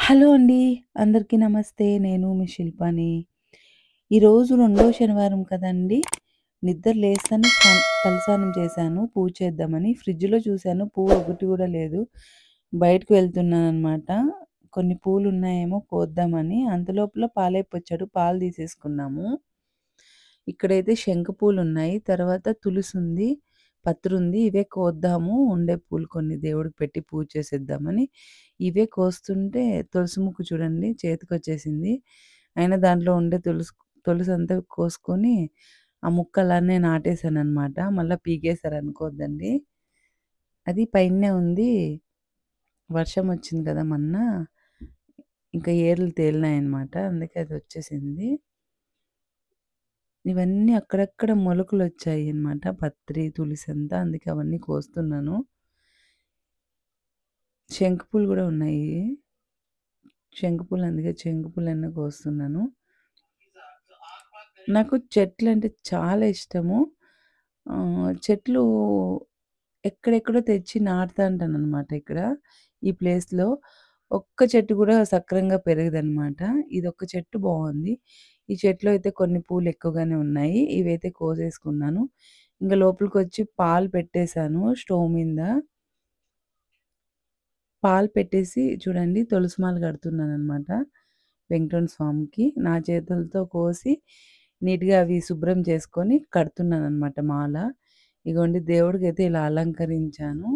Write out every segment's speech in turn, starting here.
Hello అండి. అందరికీ నమస్తే. నేను మీ శిల్పాని. ఈరోజు రెండో శనివారం కదండీ! నిద్ర లేస్తేనే తలస్నానం చేశాను పూజ చేద్దామని. ఫ్రిడ్జ్‌లో చూశాను పువ్వు ఒకటి కూడా లేదు. బయటకి వెళ్తున్నాననమాట. కొన్ని పూలున్నాయేమో కోద్దామని. అంతలోపల పాలైపొచ్చాడు. పాలు తీసేసుకున్నాము. ఇక్కడైతే శంఖ పూలున్నాయి. తర్వాత తులసుంది, పత్రుంది. ఇవే కోద్దాము. ఉండే పూలు కొన్ని దేవుడికి పెట్టి పూజ చేసేద్దామని ఇవే కోస్తుంటే తులసి మొక్క చూడండి చేతికొచ్చేసింది. అయినా దాంట్లో ఉండే తులసంతా కోసుకొని ఆ ముక్క అలానే నాటేసాననమాట. మళ్ళా పీకేశారనుకోద్దండి. అది పైనే ఉంది. వర్షం వచ్చింది కదా మొన్న. ఇంకా ఏర్లు తేలినాయనమాట. అందుకే అదొచ్చేసింది. ఇవన్నీ అక్కడక్కడ మొలకలొచ్చాయనమాట. పత్రి, తులసంతా. అందుకే అవన్నీ కోస్తున్నాను. శంకు పూలు గూడా ఉన్నాయి. అందుకే శంకు పూలన్నీ కోస్తున్నాను. నాకు చెట్లంటే చాలా ఇష్టము. చెట్లు ఎక్కడెక్కడో తెచ్చి నాటుతాంటాననమాట ఇక్కడ. ఈ ప్లేస్‌లో. ఒక్క చెట్టు గూడా సక్రంగా పెరగదనమాట. ఇదొక్క చెట్టు బావుంది. ఈ చెట్లో అయితే కొన్ని పూలు ఎక్కువగానే ఉన్నాయి. ఇవైతే కోసేసుకున్నాను. ఇంక లోపలికొచ్చి పాలు పెట్టేసాను స్టవ్ మీద. పాలు పెట్టేసి చూడండి తులసి మాల కడుతున్నాననమాట. వెంకటరమణ స్వామికి. నా చేతులతో కోసి నీట్‌గా అవి శుభ్రం చేసుకొని కడుతున్నాననమాట మాల. ఇగోండి దేవుడికైతే ఇలా అలంకరించాను.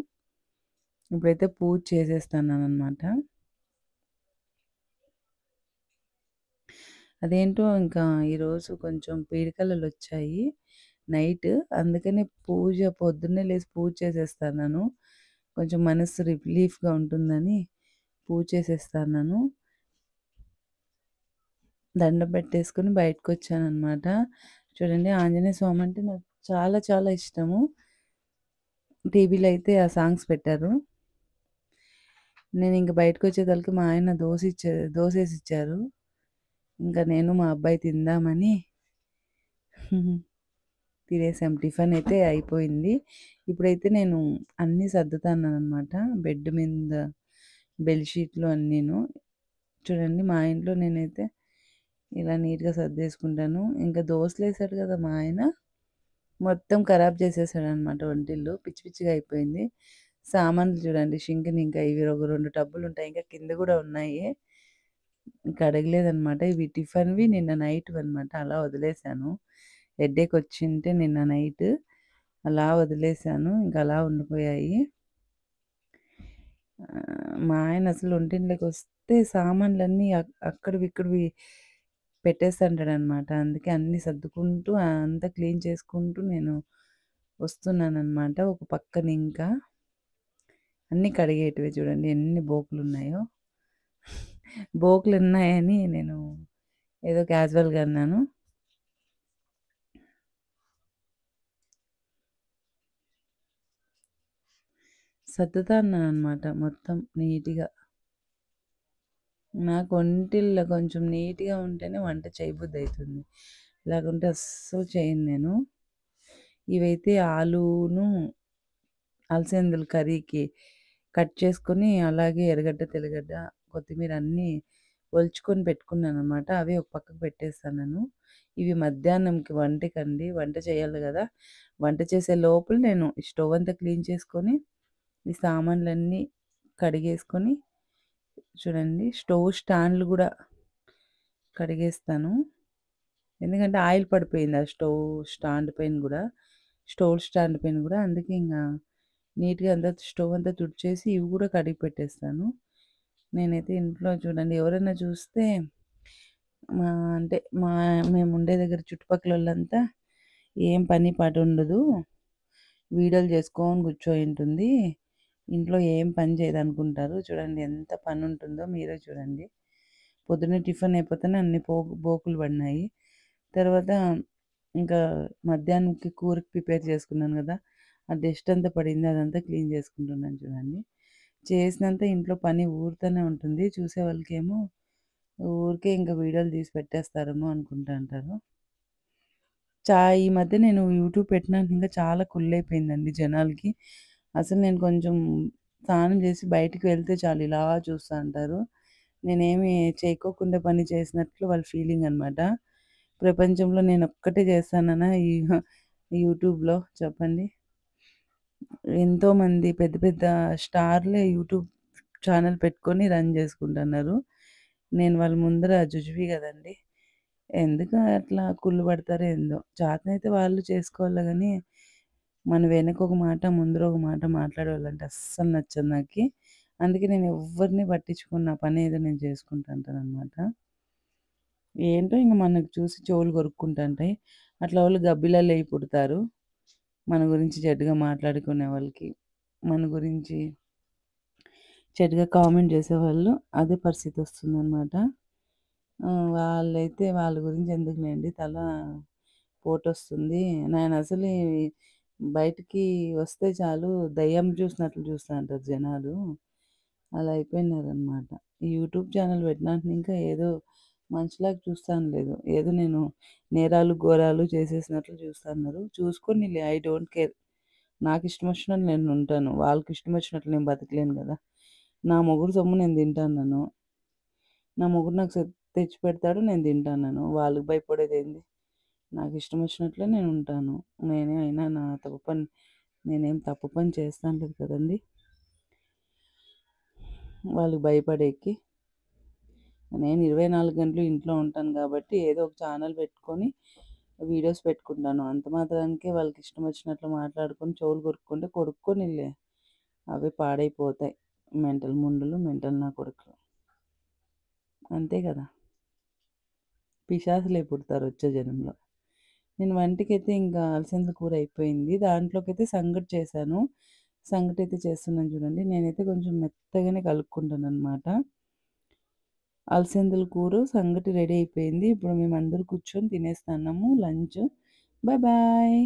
ఇప్పుడైతే పూజ చేసేస్తున్నాననమాట. అదేంటో ఇంకా ఈరోజు కొంచెం పీడకలలొచ్చాయి నైట్. అందుకని పొద్దున్నే లేసి పూజ చేసేస్తన్నాను. కొంచెం మనసు రిలీఫ్‌గా ఉంటుందని పూజ చేసేస్తన్నాను. దండం పెట్టేసుకొని బయటకొచ్చాననమాట. చూడండి ఆంజనేయ స్వామి అంటే నాకు చాలా చాలా ఇష్టము. టీవీలో అయితే ఆ సాంగ్స్ పెట్టారు. నేనింక బయటకొచ్చేతలకి మా ఆయన దోసేసిచ్చారు. ఇంకా నేను మా అబ్బాయి తిందామని తినేసాం. టిఫిన్ అయితే అయిపోయింది. ఇప్పుడైతే నేను అన్నీ సర్దుతాన్నాననమాట. బెడ్ మీద బెడ్‌షీట్లు అన్నీను. చూడండి మా ఇంట్లో నేనైతే ఇలా నీట్‌గా సర్దేసుకుంటాను. ఇంకా దోసలేసాడు కదా మా ఆయన, మొత్తం ఖరాబ్ చేసేసాడనమాట వంటిల్లు. పిచ్చి పిచ్చిగా అయిపోయింది. సామాన్లు చూడండి షింక్‌ని ఇంకా ఇవి ఒక 2 టబ్బులుంటాయి. ఇంకా కింద గూడా ఉన్నాయి. కడగలేదనమాట. ఇవి టిఫిన్‌వి నిన్న నైట్‌వనమాట. అలా వదిలేసాను. హెడ్‌ఏక్ వచ్చింటే నిన్న నైట్ అలా వదిలేసాను. ఇంక అలా ఉండిపోయాయి. మా ఆయన అసలు వంటింట్లోకొస్తే సామాన్లన్నీ అక్కడివి ఇక్కడివి పెట్టేస్తుంటాడనమాట. అందుకే అన్నీ సర్దుకుంటూ అంతా క్లీన్ చేసుకుంటూ నేను వస్తున్నాననమాట. ఒక పక్కన ఇంకా అన్నీ కడిగేటివే చూడండి ఎన్ని బోకులున్నాయో. బోకులున్నాయని నేను ఏదో క్యాజువల్‌గా అన్నాను. సర్దుతాన్నాననమాట మొత్తం నీట్‌గా. నాకు వంటిల్లు కొంచెం నీట్‌గా ఉంటేనే వంట చేయబుద్దయితుంది. లేకుంటే అస్సలు చేయను నేను. ఇవైతే ఆలూను, అలసందలు కర్రీకి కట్ చేసుకొని, అలాగే ఎర్రగడ్డ, తెల్లగడ్డ, కొత్తిమీర అన్నీ ఒలుచుకొని పెట్టుకున్నాననమాట. అవి ఒక పక్కకు పెట్టేసాను. ఇవి మధ్యాహ్నంకి వంటకండి. వంట చేయాలి గదా! వంట చేసే లోపల నేను ఈ స్టవ్ అంతా క్లీన్ చేసుకొని, ఈ సామాన్లన్నీ కడిగేసుకొని చూడండి స్టవ్ స్టాండ్‌లు గూడా కడిగేస్తాను. ఎందుకంటే ఆయిల్ పడిపోయింది ఆ స్టాండ్ పైన గూడా. స్టవ్ స్టాండ్ పైన గూడా. అందుకే ఇంగా నీట్‌గా అంతా స్టవ్ అంతా తుడిచేసి ఇవి గూడా కడిగి పెట్టేస్తాను. నేనైతే ఇంట్లో చూడండి ఎవరైనా చూస్తే మా అంటే మా మేముండే దగ్గర చుట్టుపక్కలోళ్ళంతా ఏం పని పాటుండదు. వీడియోలు చేసుకొని కూర్చొనుంటుంది. ఇంట్లో ఏం పని చేయదనుకుంటారు. చూడండి ఎంత పనుంటుందో మీరే చూడండి. పొద్దున్నే టిఫిన్ అయిపోతేనే అన్ని బోకులు పడినాయి. తర్వాత ఇంకా మధ్యాహ్నంకి కూరకి ప్రిపేర్ చేసుకున్నాను గదా! ఆ డస్ట్ అంతా పడింది. అదంతా క్లీన్ చేసుకుంటున్నాను చూడండి. చేసినంత ఇంట్లో పని ఊరుతూనే ఉంటుంది. చూసే వాళ్ళకేమో ఊరికే ఇంక వీడియోలు తీసి పెట్టేస్తారేమో అనుకుంటా అంటారు. ఈ మధ్య నేను యూట్యూబ్ పెట్టినాక ఇంకా చాలా కుళ్ళైపోయిందండి జనాలకి. అసలు నేను కొంచెం స్నానం చేసి బయటికి వెళ్తే చాలు ఇలా చూస్తా ఉంటారు. నేనేమి చేయకోకుండా పని చేసినట్లు వాళ్ళ ఫీలింగ్ అనమాట. ప్రపంచంలో నేనొక్కటే చేస్తాననా ఈ యూట్యూబ్‌లో చెప్పండి. ఎంతోమంది పెద్ద పెద్ద స్టార్‌లే యూట్యూబ్ ఛానెల్ పెట్టుకొని రన్ చేసుకుంటున్నారు. నేను వాళ్ళ ముందర జుజుబి గదండీ! ఎందుకు అట్లా కుళ్ళు పడతారో ఏందో! చేతనైతే వాళ్ళు చేసుకోవాల గానీ, మన వెనక ఒక మాట, ముందర ఒక మాట మాట్లాడేవాళ్ళంటే అస్సలు నచ్చదు నాకి. అందుకే నేను ఎవ్వరిని పట్టించుకోను. నా పనేదో నేను చేసుకుంటా ఉంటాననమాట. ఏంటో ఇంక మనకు చూసి చెవులు కొరుక్కుంటుంటాయి. అట్లా వాళ్ళు గబ్బిలాలయి పుడతారు. మన గురించి చెడ్డగా మాట్లాడుకునే వాళ్ళకి. మన గురించి చెడుగా కామెంట్ చేసేవాళ్ళు అదే పరిస్థితొస్తుందనమాట. వాళ్ళైతే వాళ్ళ గురించి ఎందుకులేండి పోటొస్తుంది. నేనసలే బయటికి వస్తే చాలు దెయ్యం చూసినట్లు చూస్తా ఉంటారు జనాలు. అలా అయిపోయినారనమాట. ఈ యూట్యూబ్ ఛానెల్ పెట్టినాక ఇంకా ఏదో మనిషిలాగా చూస్తాను లేదు. ఏదో నేను నేరాలు, ఘోరాలు చేసేసినట్లు చూస్తన్నారు. చూసుకోనీలే ఐ డోంట్ కేర్. నాకిష్టమొచ్చినట్లు నేనుంటాను. వాళ్ళకిష్టమొచ్చినట్లు నేను బతకలేను గదా! నా మొగుడు సొమ్ము నేను తింటాన్నాను. నా మొగుడు నాకు తెచ్చిపెడతాడు. నేను తింటాన్నాను. వాళ్ళకి భయపడేదేంది? నాకిష్టమొచ్చినట్లే నేనుంటాను. నేనే అయినా నా తప్పు పని నేనేం తప్పు పని చేస్తానులేదు కదండీ! వాళ్ళకి భయపడేకి. నేను 24 గంటలు ఇంట్లో ఉంటాను గాబట్టి, ఏదో ఒక ఛానెల్ పెట్టుకొని వీడియోస్ పెట్టుకుంటాను. అంత మాత్రానికే వాళ్ళకిష్టమొచ్చినట్లు మాట్లాడుకొని చెవులు కొరుక్కోనిలే. అవే పాడైపోతాయి. మెంటల్ ముండలు, మెంటల్ నా కొడుకులు. అంతే గదా! పిశాసులే పుడతారు వచ్చే జన్మలో. నేను వంటకైతే ఇంకా అలసందల కూర అయిపోయింది. దాంట్లోకైతే సంగటి చేశాను. సంగటైతే చేస్తున్నాను చూడండి. నేనైతే కొంచెం మెత్తగానే కలుపుకుంటాననమాట. అలసందల కూర, సంగటి రెడీ అయిపోయింది. ఇప్పుడు మేమందరం కూర్చొని తినేస్తన్నాము లంచ్. Bye bye.